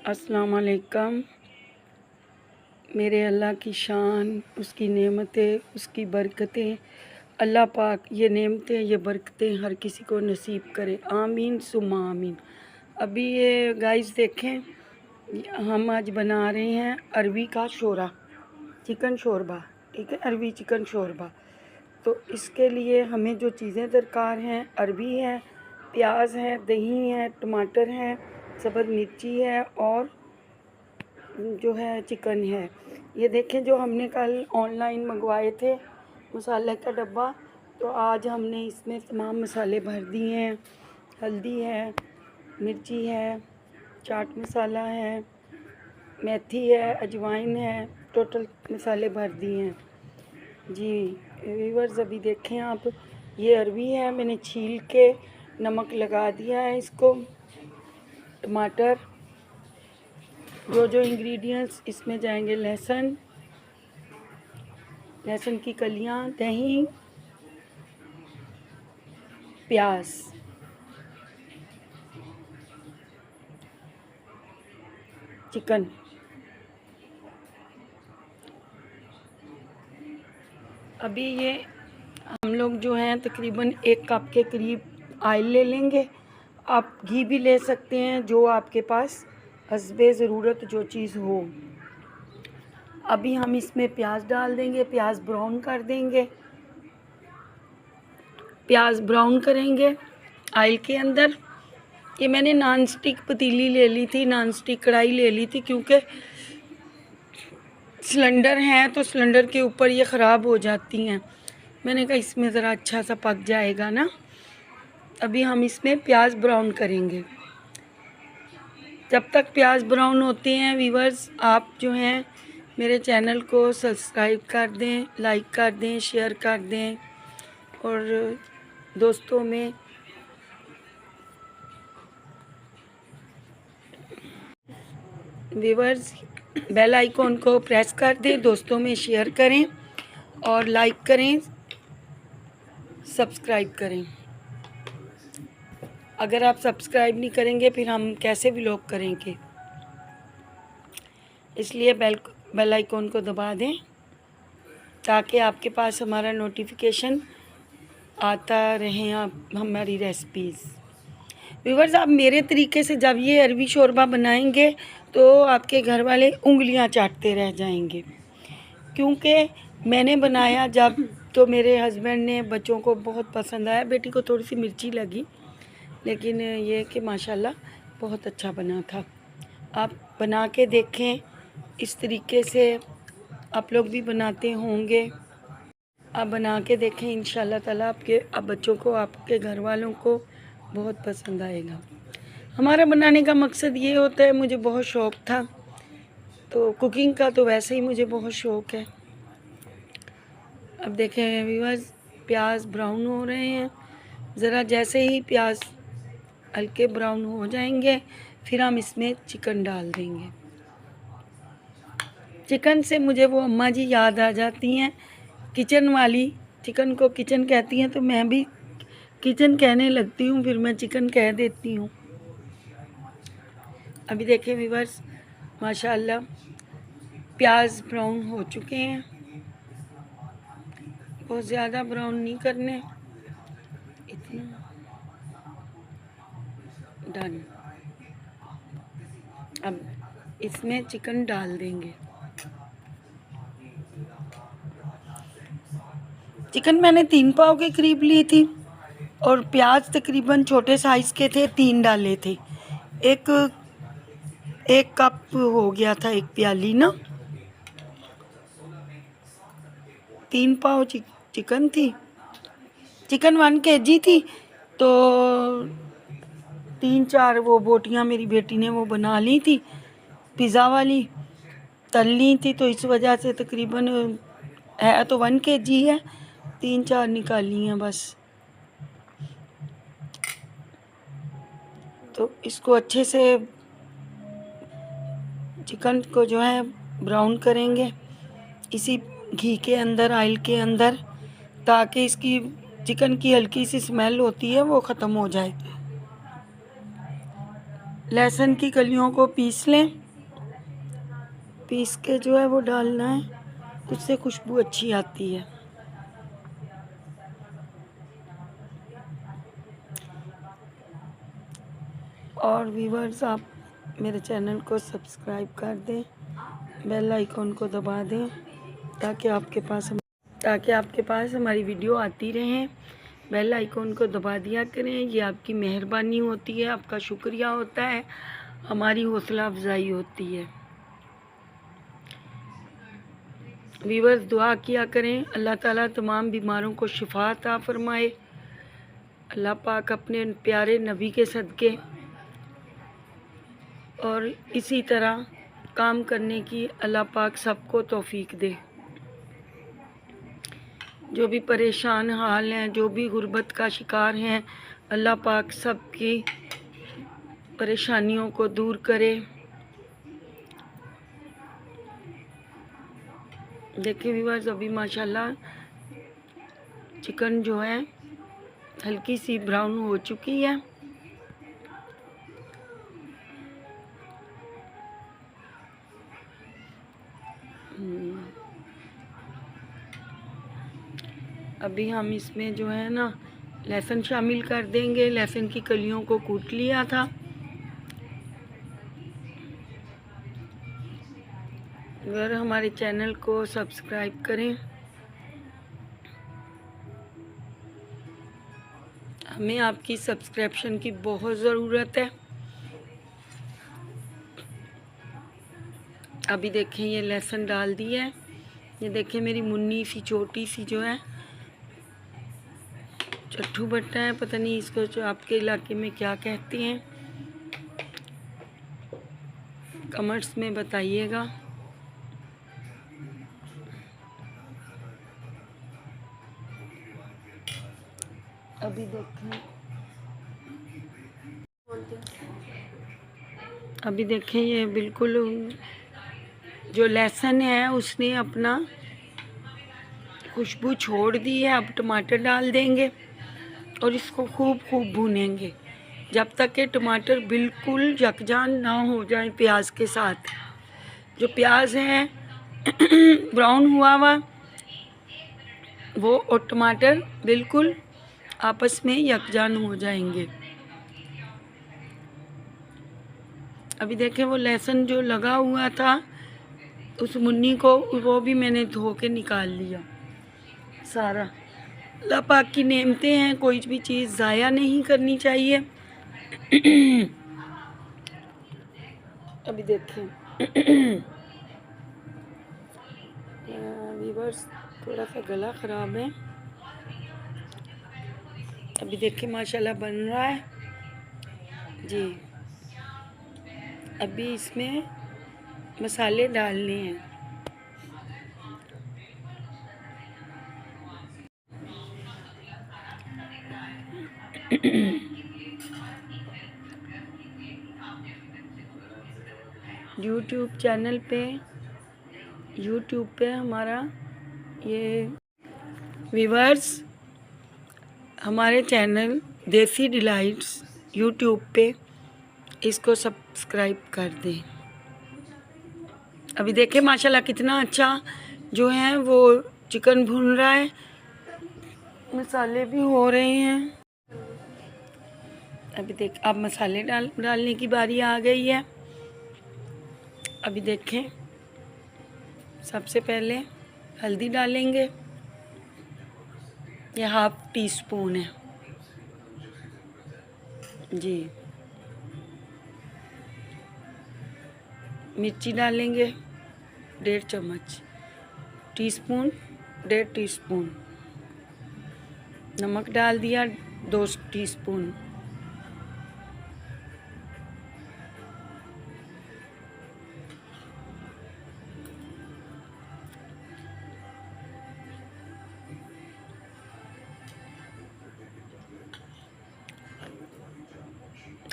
अस्सलाम वालेकुम। मेरे अल्लाह की शान, उसकी नेमतें, उसकी बरकतें, अल्लाह पाक ये नेमतें ये बरकतें हर किसी को नसीब करे, आमीन सुम्मा आमीन। अभी ये गाइस देखें, हम आज बना रहे हैं अरवी का शोरा, चिकन शोरबा। ठीक है, अरवी चिकन शोरबा। तो इसके लिए हमें जो चीज़ें दरकार हैं, अरवी है, प्याज है, दही है, टमाटर है, सब्ज़ मिर्ची है और जो है चिकन है। ये देखें, जो हमने कल ऑनलाइन मंगवाए थे मसाले का डब्बा, तो आज हमने इसमें तमाम मसाले भर दिए हैं। हल्दी है, मिर्ची है, चाट मसाला है, मेथी है, अजवाइन है, टोटल मसाले भर दिए हैं जी। व्यूअर्स अभी देखें आप, ये अरवी है, मैंने छील के नमक लगा दिया है इसको। टमाटर, जो इंग्रेडिएंट्स इसमें जाएंगे, लहसुन की कलियां, दही, प्याज, चिकन। अभी ये हम लोग जो हैं तकरीबन 1 कप के करीब ऑयल ले लेंगे। आप घी भी ले सकते हैं, जो आपके पास हस्बे ज़रूरत जो चीज़ हो। अभी हम इसमें प्याज डाल देंगे, प्याज ब्राउन कर देंगे। प्याज ब्राउन करेंगे ऑयल के अंदर। ये मैंने नॉन स्टिक पतीली ले ली थी, नॉन स्टिक कढ़ाई ले ली थी, क्योंकि सिलेंडर हैं तो सिलेंडर के ऊपर ये ख़राब हो जाती हैं। मैंने कहा इसमें ज़रा अच्छा सा पक जाएगा ना। अभी हम इसमें प्याज ब्राउन करेंगे। जब तक प्याज ब्राउन होते हैं व्यूअर्स, आप जो हैं मेरे चैनल को सब्सक्राइब कर दें, लाइक कर दें, शेयर कर दें और दोस्तों में व्यूअर्स बेल आइकॉन को प्रेस कर दें, दोस्तों में शेयर करें और लाइक करें, सब्सक्राइब करें। अगर आप सब्सक्राइब नहीं करेंगे फिर हम कैसे व्लॉग करेंगे, इसलिए बेल आइकॉन को दबा दें ताकि आपके पास हमारा नोटिफिकेशन आता रहे आप हमारी रेसिपीज़। व्यूअर्स, आप मेरे तरीके से जब ये अरवी शोरबा बनाएंगे तो आपके घर वाले उंगलियां चाटते रह जाएंगे, क्योंकि मैंने बनाया जब तो मेरे हस्बैंड ने, बच्चों को बहुत पसंद आया। बेटी को थोड़ी सी मिर्ची लगी, लेकिन ये कि माशाल्लाह बहुत अच्छा बना था। आप बना के देखें, इस तरीके से आप लोग भी बनाते होंगे। आप बना के देखें, इंशाल्लाह ताला आपके बच्चों को, आपके घर वालों को बहुत पसंद आएगा। हमारा बनाने का मकसद ये होता है, मुझे बहुत शौक़ था तो कुकिंग का, तो वैसे ही मुझे बहुत शौक़ है। अब देखें व्यूअर्स, प्याज ब्राउन हो रहे हैं। ज़रा जैसे ही प्याज हल्के ब्राउन हो जाएंगे फिर हम इसमें चिकन डाल देंगे। चिकन से मुझे वो अम्मा जी याद आ जाती हैं, किचन वाली। चिकन को किचन कहती हैं तो मैं भी किचन कहने लगती हूँ, फिर मैं चिकन कह देती हूँ। अभी देखें व्यूअर्स, माशाल्लाह प्याज ब्राउन हो चुके हैं। बहुत ज़्यादा ब्राउन नहीं करने, इतना डन। अब इसमें चिकन डाल देंगे। चिकन मैंने 3 पाव के करीब ली थी और प्याज तकरीबन छोटे साइज़ के थे, 3 डाले थे। एक कप हो गया था, एक प्याली ना। 3 पाव चिकन थी। चिकन 1 kg थी, तो 3-4 वो बोटियाँ मेरी बेटी ने वो बना ली थी, पिज़्ज़ा वाली तल ली थी, तो इस वजह से तकरीबन है तो 1 kg है, 3-4 निकाली हैं बस। तो इसको अच्छे से चिकन को जो है ब्राउन करेंगे इसी घी के अंदर, ऑयल के अंदर, ताकि इसकी चिकन की हल्की सी स्मेल होती है वो ख़त्म हो जाए। लहसुन की कलियों को पीस लें, पीस के जो है वो डालना है, उससे खुशबू अच्छी आती है। और व्यूअर्स, आप मेरे चैनल को सब्सक्राइब कर दें, बेल आइकॉन को दबा दें, ताकि आपके पास हमारी वीडियो आती रहें। बेल आइकॉन को दबा दिया करें, ये आपकी मेहरबानी होती है, आपका शुक्रिया होता है, हमारी हौसला अफजाई होती है। व्यूअर्स, दुआ किया करें, अल्लाह ताला तमाम बीमारों को शिफा अता फरमाए। अल्लाह पाक अपने प्यारे नबी के सदके और इसी तरह काम करने की अल्लाह पाक सबको तौफीक दे। जो भी परेशान हाल हैं, जो भी गुर्बत का शिकार हैं, अल्लाह पाक सबकी परेशानियों को दूर करे। देखिए व्यूअर्स, अभी माशाल्लाह चिकन जो है हल्की सी ब्राउन हो चुकी है। अभी हम इसमें जो है ना लहसुन शामिल कर देंगे। लहसुन की कलियों को कूट लिया था। अगर हमारे चैनल को सब्सक्राइब करें, हमें आपकी सब्सक्रिप्शन की बहुत ज़रूरत है। अभी देखें ये लहसुन डाल दिया है। ये देखें मेरी मुन्नी सी छोटी सी जो है चट्टू बट्टा है, पता नहीं इसको जो आपके इलाके में क्या कहते हैं, कमेंट्स में बताइएगा। अभी देखें ये बिल्कुल जो लहसुन है उसने अपना खुशबू छोड़ दी है। अब टमाटर डाल देंगे और इसको खूब खूब भूनेंगे जब तक कि टमाटर बिल्कुल यकजान ना हो जाए प्याज के साथ। जो प्याज है ब्राउन हुआ हुआ वो और टमाटर बिल्कुल आपस में यकजान हो जाएंगे। अभी देखें वो लहसुन जो लगा हुआ था उस मुन्नी को वो भी मैंने धो के निकाल लिया सारा। अल्लाह पाक की नेमतें हैं, कोई भी चीज़ ज़ाया नहीं करनी चाहिए। अभी देखें व्यूअर्स, थोड़ा सा गला ख़राब है। अभी देखें माशाल्लाह बन रहा है जी। अभी इसमें मसाले डालने हैं। यूट्यूब पे हमारा ये व्यूअर्स, हमारे चैनल देसी डिलाइट्स यूट्यूब पे, इसको सब्सक्राइब कर दें। अभी देखें माशाल्लाह कितना अच्छा जो है वो चिकन भून रहा है, मसाले भी हो रहे हैं। अभी देख, अब मसाले डालने की बारी आ गई है। अभी देखें, सबसे पहले हल्दी डालेंगे, ये 1/2 टीस्पून है जी। मिर्ची डालेंगे 1.5 चम्मच, टीस्पून 1.5 टीस्पून। नमक डाल दिया 2 टीस्पून।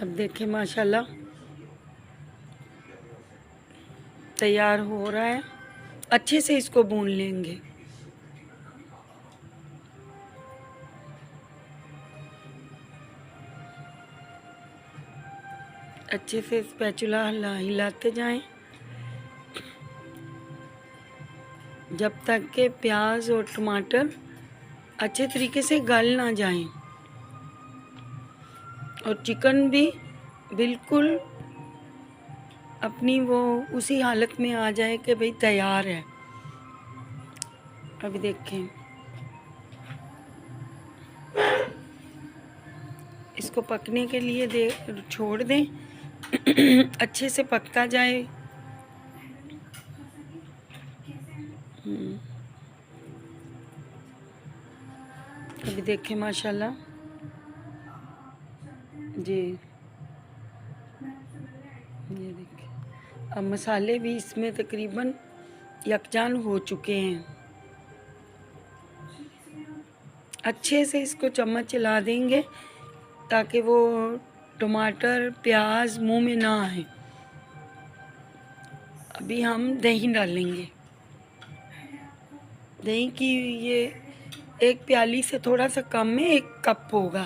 अब देखें माशाल्लाह तैयार हो रहा है। अच्छे से इसको भून लेंगे। अच्छे से स्पैचुला हिलाते जाएं जब तक के प्याज और टमाटर अच्छे तरीके से गल ना जाएं और चिकन भी बिल्कुल अपनी वो उसी हालत में आ जाए कि भाई तैयार है। अभी देखें, इसको पकने के लिए छोड़ दें अच्छे से पकता जाए। अभी देखें माशाल्लाह जी, ये देखिए अब मसाले भी इसमें तकरीबन यकजान हो चुके हैं। अच्छे से इसको चम्मच चला देंगे ताकि वो टमाटर प्याज मुंह में ना आए। अभी हम दही डालेंगे। दही की ये एक प्याली से थोड़ा सा कम में 1 कप होगा,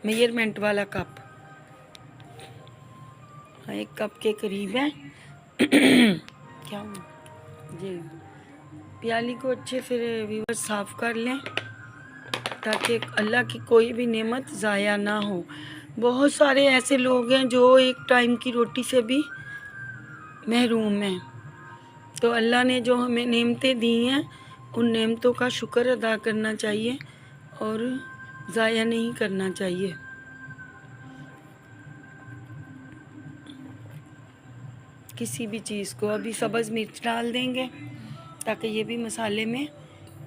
मेजरमेंट वाला कप। 1 कप के करीब है क्या हुआ जी। प्याली को अच्छे से व्यूअर्स साफ़ कर लें ताकि अल्लाह की कोई भी नेमत ज़ाया ना हो। बहुत सारे ऐसे लोग हैं जो एक टाइम की रोटी से भी महरूम हैं। तो अल्लाह ने जो हमें नेमतें दी हैं उन नेमतों का शुक्र अदा करना चाहिए और ज़ाया नहीं करना चाहिए। किसी भी चीज़ को अभी सब्ज़ मिर्च डाल देंगे ताकि ये भी मसाले में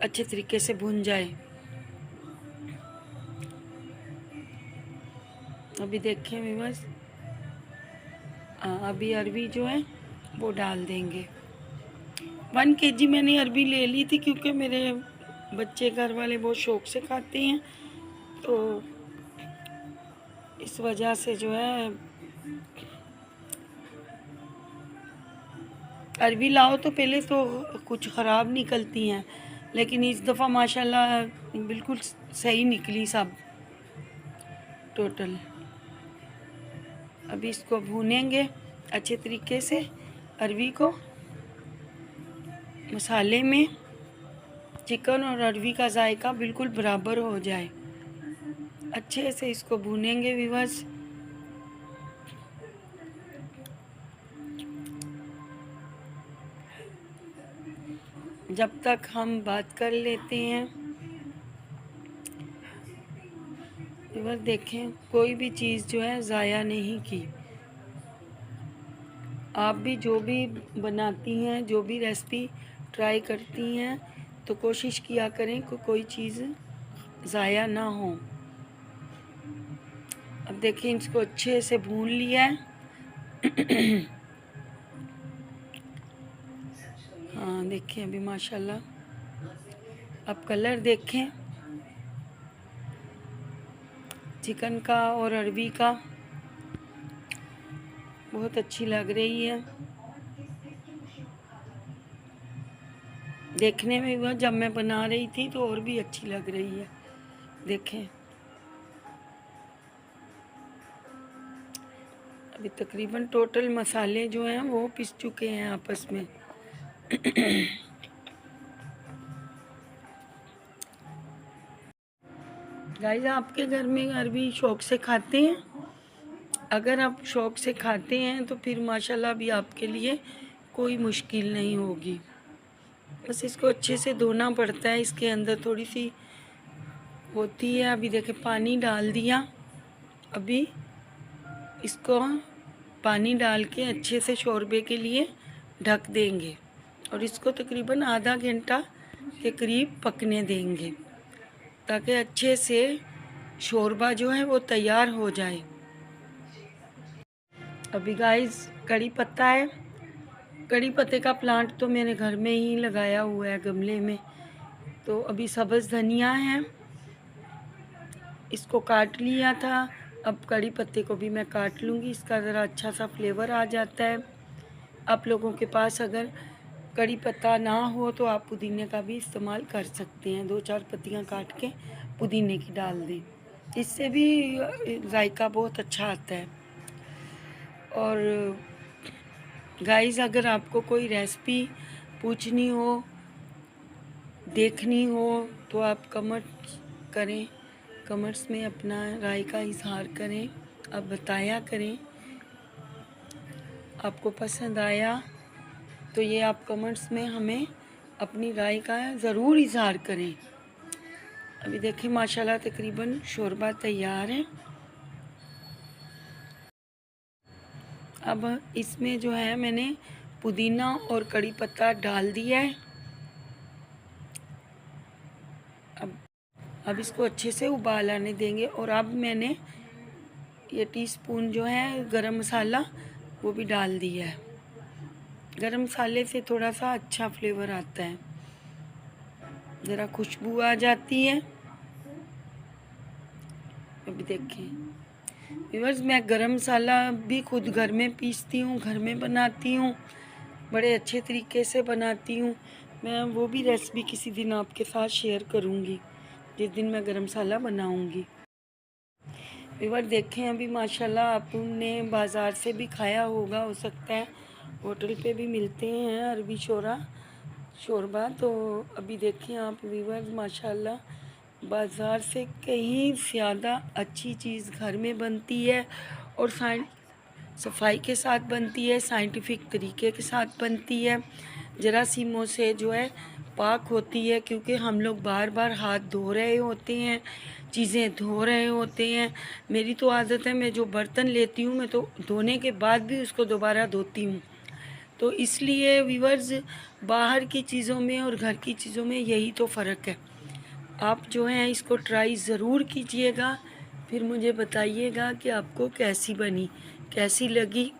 अच्छे तरीके से भुन जाए। अभी देखें व्यूअर्स, अभी अरबी जो है वो डाल देंगे। 1 kg मैंने अरबी ले ली थी क्योंकि मेरे बच्चे घर वाले बहुत शौक़ से खाते हैं, तो इस वजह से जो है अरबी लाओ तो पहले तो कुछ ख़राब निकलती हैं, लेकिन इस दफ़ा माशाल्लाह बिल्कुल सही निकली सब टोटल। अभी इसको भूनेंगे अच्छे तरीके से, अरबी को मसाले में चिकन और अरबी का जायका बिल्कुल बराबर हो जाए। अच्छे से इसको भूनेंगे व्यूअर्स। जब तक हम बात कर लेते हैं व्यूअर्स, देखें कोई भी चीज़ जो है ज़ाया नहीं की। आप भी जो भी बनाती हैं, जो भी रेसिपी ट्राई करती हैं, तो कोशिश किया करें कि कोई चीज़ ज़ाया ना हो। अब देखें इसको अच्छे से भून लिया है हाँ देखें अभी माशाल्लाह। अब कलर देखें चिकन का और अरबी का, बहुत अच्छी लग रही है देखने में। वह जब मैं बना रही थी तो और भी अच्छी लग रही है। देखें अभी तकरीबन टोटल मसाले जो हैं वो पिस चुके हैं आपस में गाइस, आपके घर में अरबी शौक़ से खाते हैं? अगर आप शौक़ से खाते हैं तो फिर माशाल्लाह भी आपके लिए कोई मुश्किल नहीं होगी। बस इसको अच्छे से धोना पड़ता है, इसके अंदर थोड़ी सी होती है। अभी देखें पानी डाल दिया। अभी इसको पानी डाल के अच्छे से शोरबे के लिए ढक देंगे और इसको तकरीबन आधा घंटा के करीब पकने देंगे ताकि अच्छे से शोरबा जो है वो तैयार हो जाए। अभी गाइस कड़ी पत्ता है, कड़ी पत्ते का प्लांट तो मेरे घर में ही लगाया हुआ है गमले में। तो अभी सब्ज़ धनिया है, इसको काट लिया था। अब कड़ी पत्ते को भी मैं काट लूँगी, इसका ज़रा अच्छा सा फ्लेवर आ जाता है। आप लोगों के पास अगर कड़ी पत्ता ना हो तो आप पुदीने का भी इस्तेमाल कर सकते हैं। 2-4 पत्तियां काट के पुदीने की डाल दें, इससे भी जायका बहुत अच्छा आता है। और गाइस, अगर आपको कोई रेसिपी पूछनी हो, देखनी हो, तो आप कमेंट्स करें, कमेंट्स में अपना राय का इजहार करें, आप बताया करें। आपको पसंद आया तो ये आप कमेंट्स में हमें अपनी राय का ज़रूर इजहार करें। अभी देखिए माशाल्लाह तकरीबन शोरबा तैयार है। अब इसमें जो है मैंने पुदीना और कड़ी पत्ता डाल दिया है। अब इसको अच्छे से उबाल आने देंगे। और अब मैंने ये टीस्पून जो है गरम मसाला वो भी डाल दिया है। गरम मसाले से थोड़ा सा अच्छा फ्लेवर आता है, ज़रा खुशबू आ जाती है। अभी देखें व्यूअर्स, मैं गरम मसाला भी खुद घर में पीसती हूँ, घर में बनाती हूँ, बड़े अच्छे तरीके से बनाती हूँ। मैं वो भी रेसिपी किसी दिन आपके साथ शेयर करूँगी, जिस दिन मैं गरम मसाला बनाऊँगी। व्यूअर देखें, अभी माशाल्लाह आपने बाज़ार से भी खाया होगा, हो सकता है होटल पे भी मिलते हैं अरबी शोरबा। तो अभी देखें आप व्यूअर, माशाल्लाह बाज़ार से कहीं ज़्यादा अच्छी चीज़ घर में बनती है और सफाई के साथ बनती है, साइंटिफिक तरीके के साथ बनती है, जरासीमों से जो है पाक होती है। क्योंकि हम लोग बार बार हाथ धो रहे होते हैं, चीज़ें धो रहे होते हैं। मेरी तो आदत है, मैं जो बर्तन लेती हूँ मैं तो धोने के बाद भी उसको दोबारा धोती हूँ। तो इसलिए व्यूअर्स, बाहर की चीज़ों में और घर की चीज़ों में यही तो फ़र्क है। आप जो है इसको ट्राई ज़रूर कीजिएगा, फिर मुझे बताइएगा कि आपको कैसी बनी, कैसी लगी।